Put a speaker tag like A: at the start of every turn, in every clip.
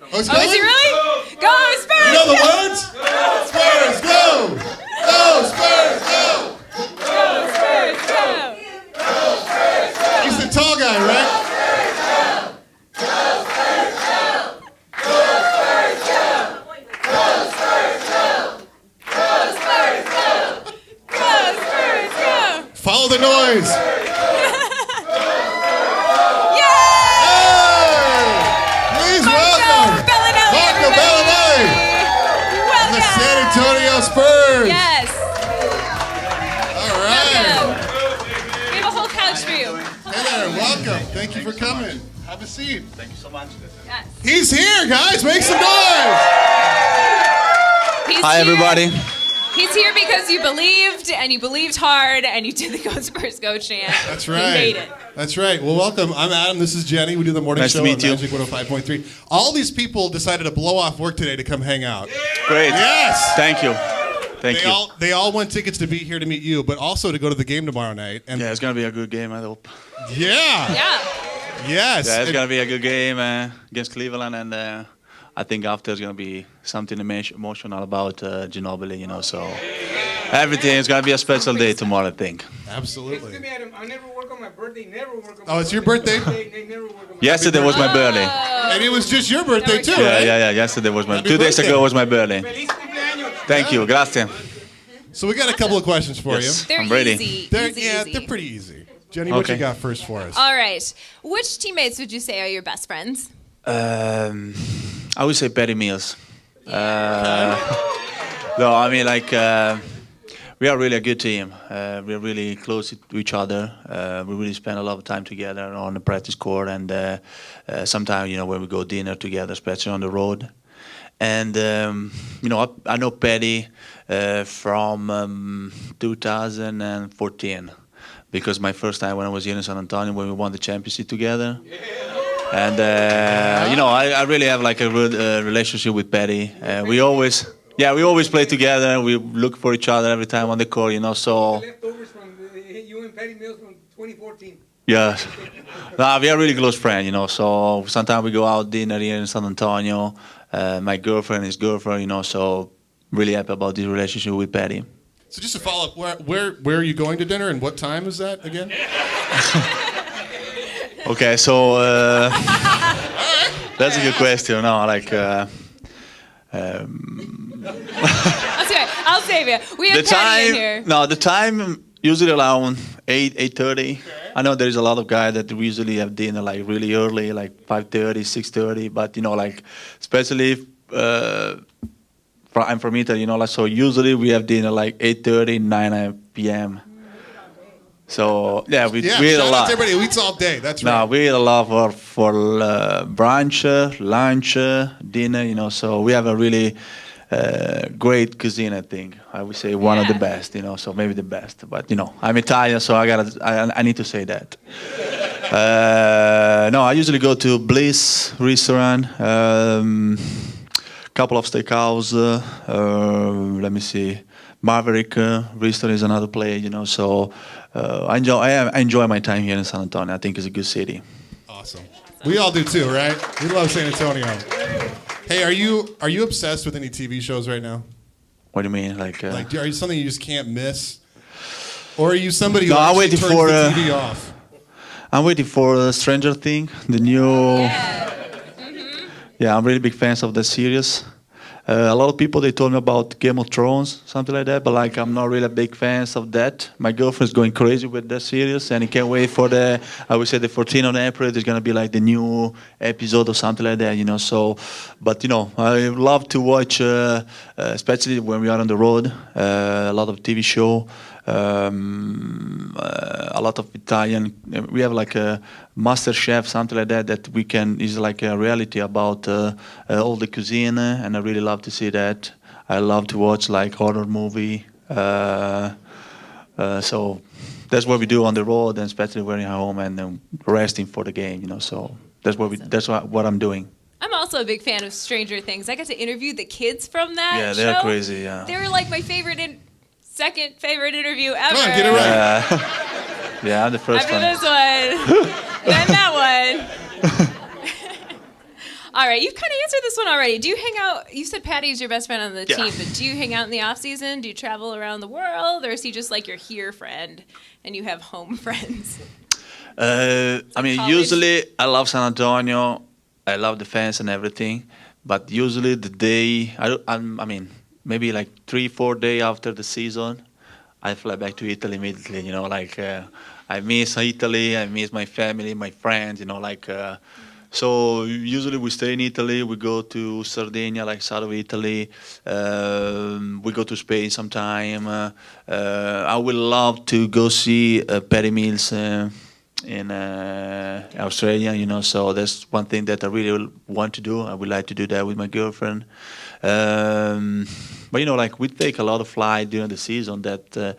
A: Oh, it's
B: Oh, is he really? Go Spurs!
A: You know the words? Spurs, go! Go, Spurs, go!
B: Go Spurs! Go!
A: He's the tall guy, right? Follow the noise. Please welcome Marco Belinelli from the San Antonio Spurs.
B: Yes.
A: All right.
B: Welcome. We have a whole couch for you.
A: Hey there, welcome. Thank you for coming. Have a seat.
C: Thank you so much.
B: Yes.
A: He's here, guys. Make some noise.
C: Hi, everybody.
B: He's here because you believed, and you believed hard, and you did the Go Spurs Go chant.
A: That's right.
B: You made it.
A: That's right. Well, welcome. I'm Adam. This is Jenny. We do the morning
C: Nice
A: show
C: to meet
A: on
C: you.
A: Magic 105.3. All these people decided to blow off work today to come hang out.
C: Great.
A: Yes.
C: Thank you. Thank you.
A: They all want tickets to be here to meet you, but also to go to the game tomorrow night. And
C: Yeah, it's gonna be a good game, I hope.
A: yeah.
B: Yeah.
A: Yes.
C: Yeah, it's gonna be a good game against Cleveland, and I think after it's gonna be something emotional about Ginobili, you know. So everything is gonna be a special day tomorrow, I think.
A: Absolutely.
D: Excuse me, Adam. I never work on my birthday. Never work on my
A: Oh, it's your birthday?
D: They never work on my
C: Yesterday was my birthday.
A: And it was just your birthday too,
C: Yeah,
A: right?
C: yeah. Yesterday was my.
A: Happy
C: 2 days
A: birthday.
C: ago was my birthday.
D: Feliz cumpleaños.
C: Thank you. Gracias.
A: So we got a couple of questions for
C: Yes.
B: They're
C: I'm ready.
B: easy.
A: you.
B: Easy.
A: They're pretty easy. Jenny, what you
C: Okay.
A: got first for us?
B: All right. Which teammates would you say are your best friends?
C: I would say Patty Mills. No, I mean we are really a good team. We're really close to each other. We really spend a lot of time together on the practice court, and sometimes when we go dinner together, especially on the road. And I know Patty from 2014 because my first time when I was here in San Antonio when we won the championship together. And I really have like a good relationship with Patty. We always play together. We look for each other every time on the court, So
D: Leftovers from you and Patty Mills from 2014.
C: yeah, we are really close friends, So sometimes we go out dinner here in San Antonio. My girlfriend, his girlfriend, So really happy about this relationship with Patty.
A: So just to follow up, where are you going to dinner and what time is that again?
C: Okay, so that's a good question. No,
B: I'll save you. We have Patty in here.
C: the time usually around 8:30. I know there is a lot of guys that usually have dinner like really early, like 5:30, 6:30. But especially I'm from Italy, so usually we have dinner like 8:30, 9 p.m. So yeah, we eat a
A: shout out
C: lot.
A: to everybody who eats all day. That's right.
C: No, we eat a lot for brunch, lunch, dinner. So we have a really great cuisine. I think I would say one of the best. So maybe the best. But I'm Italian, so I need to say that. No, I usually go to Bliss restaurant. Couple of steakhouse. Let me see. Maverick restaurant is another place. So. I enjoy my time here in San Antonio. I think it's a good city.
A: Awesome. We all do too, right? We love San Antonio. Hey, are you obsessed with any TV shows right now?
C: What do you mean?
A: Are you something you just can't miss? Or are you somebody who
C: No, I'm
A: actually
C: waiting
A: turns
C: for,
A: the TV off?
C: I'm waiting for Stranger Things, the new. Yeah, I'm really big fans of the series. A lot of people, they told me about Game of Thrones, something like that, but I'm not really a big fan of that. My girlfriend's going crazy with that series, and I can't wait for the 14th of April, there's going to be like the new episode or something like that, So, but, I love to watch, especially when we are on the road, a lot of TV show, a lot of Italian. We have like a Master Chef, something like that we can is like a reality about all the cuisine, and I really love to see that. I love to watch like horror movie. So that's what we do on the road, and especially when we're home and resting for the game. So that's what I'm doing.
B: I'm also a big fan of Stranger Things. I got to interview the kids from that
C: Yeah,
B: show.
C: they're crazy. Yeah.
B: They were like my second favorite interview ever.
A: Come on, get it right.
C: Yeah, I'm the first
B: After
C: one.
B: this one, then that one. All right, you've kind of answered this one already. Do you hang out? You said Patty's your best friend on the
C: Yeah.
B: team, but do you hang out in the off season? Do you travel around the world, or is he just like your here friend and you have home friends?
C: I mean,
B: college.
C: usually I love San Antonio. I love the fans and everything. But usually the day, I mean, maybe like 3-4 days after the season, I fly back to Italy immediately. You know, like I miss Italy. I miss my family, my friends. You know, like. So usually we stay in Italy. We go to Sardinia, like south of Italy. We go to Spain sometime. I would love to go see Perry Mills in Australia. You know, so that's one thing that I really want to do. I would like to do that with my girlfriend. But you know, like we take a lot of flight during the season. That.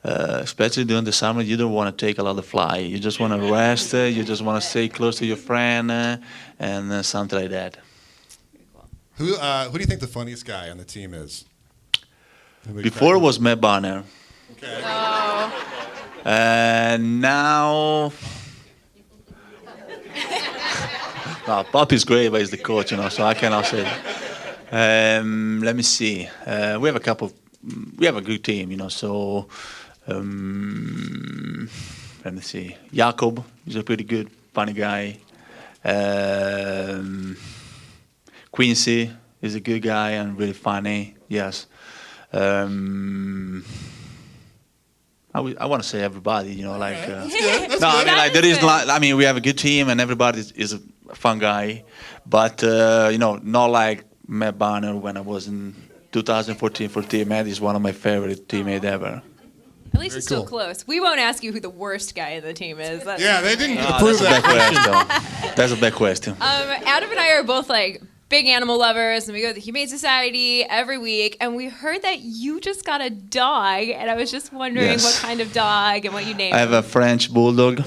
C: Especially during the summer, you don't want to take a lot of fly. You just want to rest. You just want to stay close to your friend and something like that.
A: Who do you think the funniest guy on the team is?
C: Before it was Matt Barner.
A: Okay.
C: Now, no, Pop is great, but he's the coach, you know, so I cannot say. Let me see. We have a couple. We have a good team, you know. So let me see. Jakob is a pretty good, funny guy. Quincy is a good guy and really funny. Yes. I want to say everybody, you know, like. No, I mean, like there is. I mean, we have a good team and everybody is a fun guy, but you know, not like Matt Barner when I was in 2014 for team. Matt is one of my favorite teammates ever.
B: At least it's still
A: cool.
B: close. We won't ask you who the worst guy in the team is.
A: Yeah, they didn't
C: No,
A: approve
C: that's a
A: that.
C: bad question. That's a bad question.
B: Adam and I are both like big animal lovers, and we go to the Humane Society every week. And we heard that you just got a dog, and I was just wondering
C: Yes.
B: what kind of dog and what you named
C: I have
B: him.
C: a French bulldog,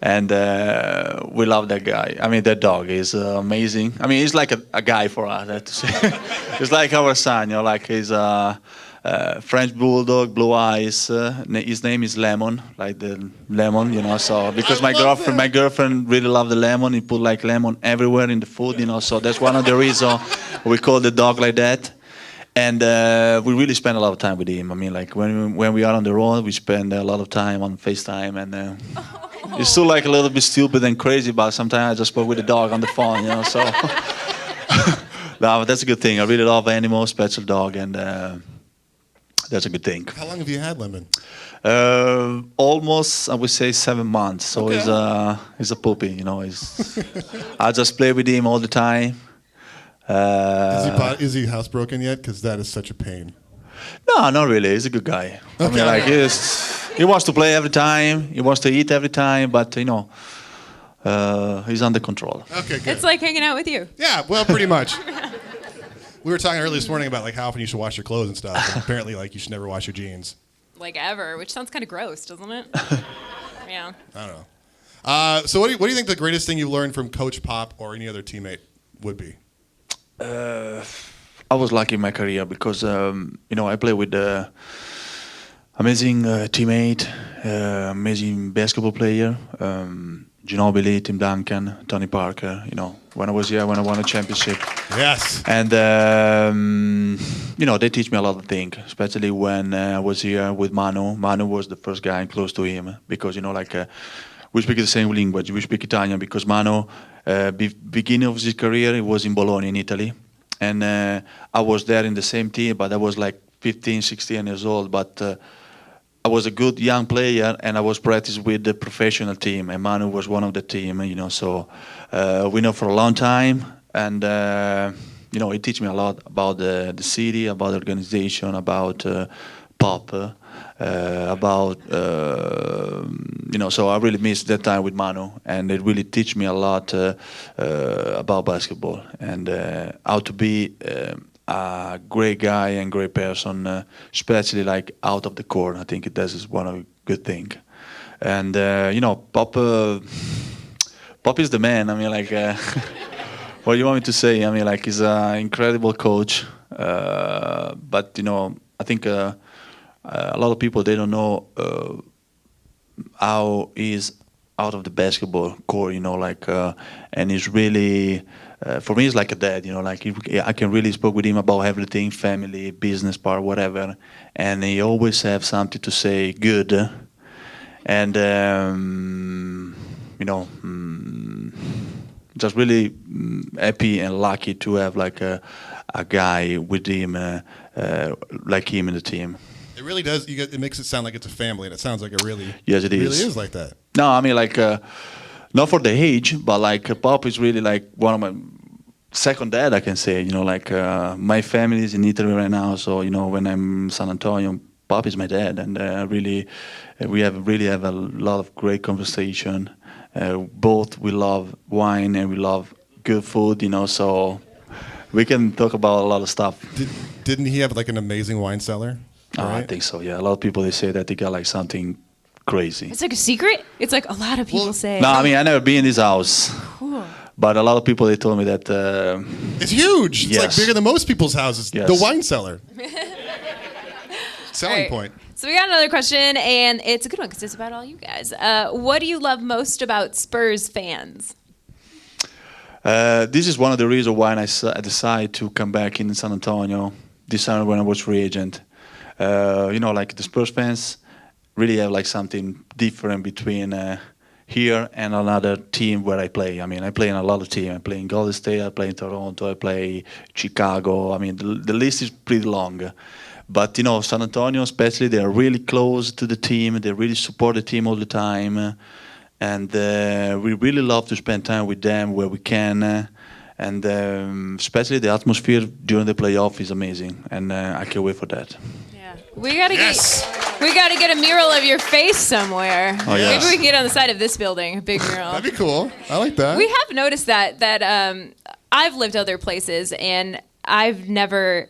C: and we love that guy. I mean, that dog is amazing. I mean, he's like a guy for us. I have to say, he's like our son. You know, like he's a French bulldog, blue eyes. His name is Lemon, like the lemon. You know, so because my girlfriend really loved the lemon. He put like lemon everywhere in the food. You know, so that's one of the reasons we call the dog like that. And we really spend a lot of time with him. I mean, like when we are on the road, we spend a lot of time on FaceTime, and it's still like a little bit stupid and crazy, but sometimes I just spoke with the dog on the phone, you know. So no, but that's a good thing. I really love animals, special dog, and that's a good thing.
A: How long have you had Lemon?
C: Almost, I would say 7 months. So
A: Okay.
C: he's a puppy, you know. I just play with him all the time.
A: Is he housebroken yet? Because that is such a pain.
C: No, not really. He's a good guy. I mean, like he wants to play every time. He wants to eat every time. But you know, he's under control.
A: Okay, good.
B: It's like hanging out with you.
A: Yeah, well, pretty much. We were talking earlier this morning about like how often you should wash your clothes and stuff. And apparently, like you should never wash your jeans.
B: Like ever, which sounds kind of gross, doesn't it? Yeah.
A: I don't know. So what do you think the greatest thing you learned from Coach Pop or any other teammate would be?
C: I was lucky in my career because you know, I play with amazing teammate, amazing basketball player, Ginobili, Tim Duncan, Tony Parker. You know, when I was here, when I won a championship,
A: Yes.
C: and you know, they teach me a lot of things, especially when I was here with Manu. Manu was the first guy close to him because you know, like we speak the same language. We speak Italian because Manu, beginning of his career, he was in Bologna in Italy. And I was there in the same team, but I was like 15, 16 years old. But I was a good young player, and I was practicing with the professional team. And Manu was one of the team, you know. So we know for a long time, and you know, he teach me a lot about the city, about the organization, about pop, about you know. So I really missed that time with Manu, and it really teach me a lot about basketball and how to be a great guy and great person, especially like out of the court. I think that is one of the good thing. And you know, Pop is the man. I mean, like, what do you want me to say? I mean, like, he's an incredible coach. But you know, I think a lot of people, they don't know how he's out of the basketball court, and he's really, for me, he's like a dad, I can really speak with him about everything, family, business part, whatever, and he always have something to say good, and just really happy and lucky to have like a guy with him, like him in the team.
A: It really does. It makes it sound like it's a family, and it sounds like it really.
C: Yes, it is.
A: Really is like that.
C: No, I mean not for the age, but like Pop is really like one of my second dad, I can say. My family is in Italy right now, so when I'm in San Antonio, Pop is my dad, and we have a lot of great conversation. Both we love wine and we love good food, so we can talk about a lot of stuff.
A: Didn't he have like an amazing wine cellar?
C: I think so, yeah. A lot of people, they say that they got like something crazy.
B: It's like a secret? It's like a lot of people say.
C: No, I mean, I never been in his house.
B: Cool.
C: But a lot of people, they told me that...
A: it's huge. It's like bigger than most people's houses.
C: Yes.
A: The wine cellar. Selling
B: Right.
A: point.
B: So we got another question, and it's a good one because it's about all you guys. What do you love most about Spurs fans?
C: This is one of the reasons why I decided to come back in San Antonio this summer when I was free agent. Like the Spurs fans really have like something different between here and another team where I play. I mean, I play in a lot of teams. I play in Golden State, I play in Toronto, I play Chicago. I mean, the list is pretty long. But, San Antonio especially, they are really close to the team. They really support the team all the time. And we really love to spend time with them where we can. And especially the atmosphere during the playoff is amazing. And I can't wait for that.
B: Yeah. We gotta get a mural of your face somewhere.
C: Oh, yes.
B: Maybe we can get on the side of this building, a big mural.
A: That'd be cool. I like that.
B: We have noticed that I've lived other places and I've never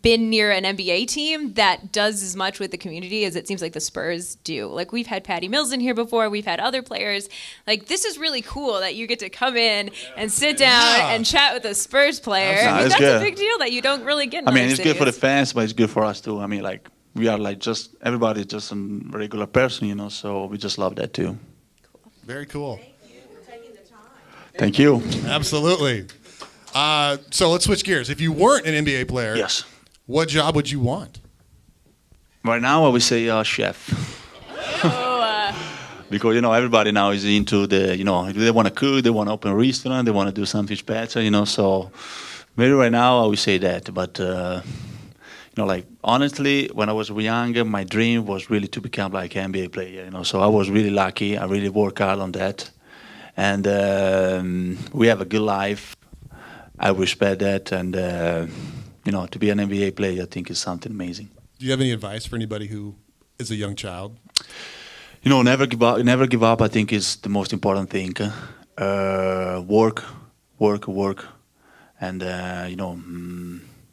B: been near an NBA team that does as much with the community as it seems like the Spurs do. Like, we've had Patty Mills in here before, we've had other players. Like, this is really cool that you get to come in and sit down and chat with a Spurs player.
C: No,
B: I mean,
C: it's
B: that's
C: good.
B: a big deal that you don't really get in
C: I mean,
B: other
C: it's good for the
B: cities.
C: fans, but it's good for us too. I mean, like, we are like everybody's just a regular person, so we just love that too.
A: Very cool.
C: Thank you.
A: Absolutely. So let's switch gears. If you weren't an NBA player,
C: Yes.
A: what job would you want?
C: Right now, I would say chef. Because, everybody now is into the, they want to cook, they want to open a restaurant, they want to do something special, so maybe right now I would say that. But, like, honestly, when I was young, my dream was really to become like an NBA player, so I was really lucky. I really worked hard on that. And we have a good life. I respect that. And, to be an NBA player, I think is something amazing.
A: Do you have any advice for anybody who is a young child?
C: Never give up. Never give up, I think, is the most important thing. Work. And,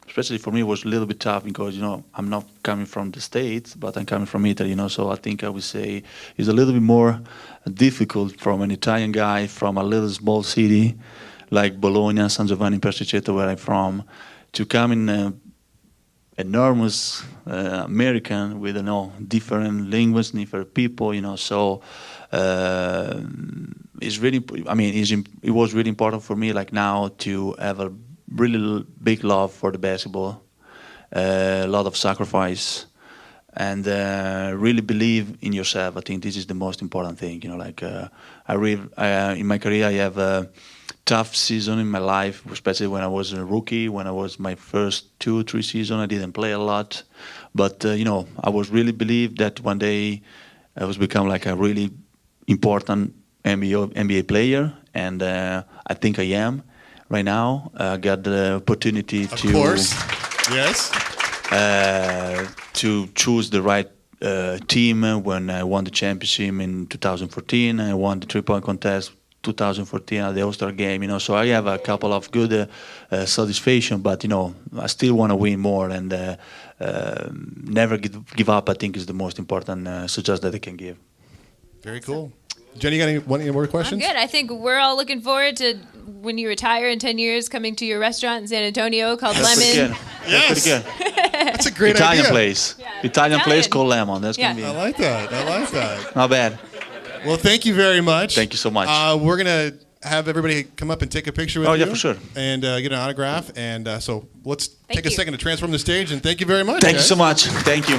C: especially for me, it was a little bit tough because, I'm not coming from the States, but I'm coming from Italy, so I think I would say it's a little bit more difficult from an Italian guy from a little small city like Bologna, San Giovanni in Persiceto, where I'm from, to come in enormous American with, different languages, different people, so it's really, it was really important for me, like now, to have a really big love for the basketball, a lot of sacrifice, and really believe in yourself. I think this is the most important thing. In my career, I have a tough season in my life, especially when I was a rookie. When I was my first 2-3 seasons, I didn't play a lot, but I was really believed that one day I was become like a really important NBA player, and I think I am. Right now, I got the opportunity
A: Of course. Yes.
C: To choose the right team when I won the championship in 2014. I won the three-point contest 2014 at the All-Star game. So I have a couple of good satisfaction, but I still want to win more, and never give up. I think is the most important suggestion that I can give.
A: Very cool. Jenny, you got any more questions?
B: I'm good. I think we're all looking forward to when you retire in 10 years, coming to your restaurant in San Antonio called Lemon.
A: Yes. That's a great
C: Italian
A: idea.
C: place. Italian place called Lemon. That's
B: Yeah.
C: gonna be
A: I like that.
C: not bad.
A: right. Well, thank you very much.
C: Thank you so much.
A: We're gonna have everybody come up and take a picture with you.
C: Oh, yeah, for sure.
A: And get an autograph. And so let's take a
B: you.
A: second to transform the stage. And thank you very much.
C: Thank you
A: guys.
C: so much. Thank you.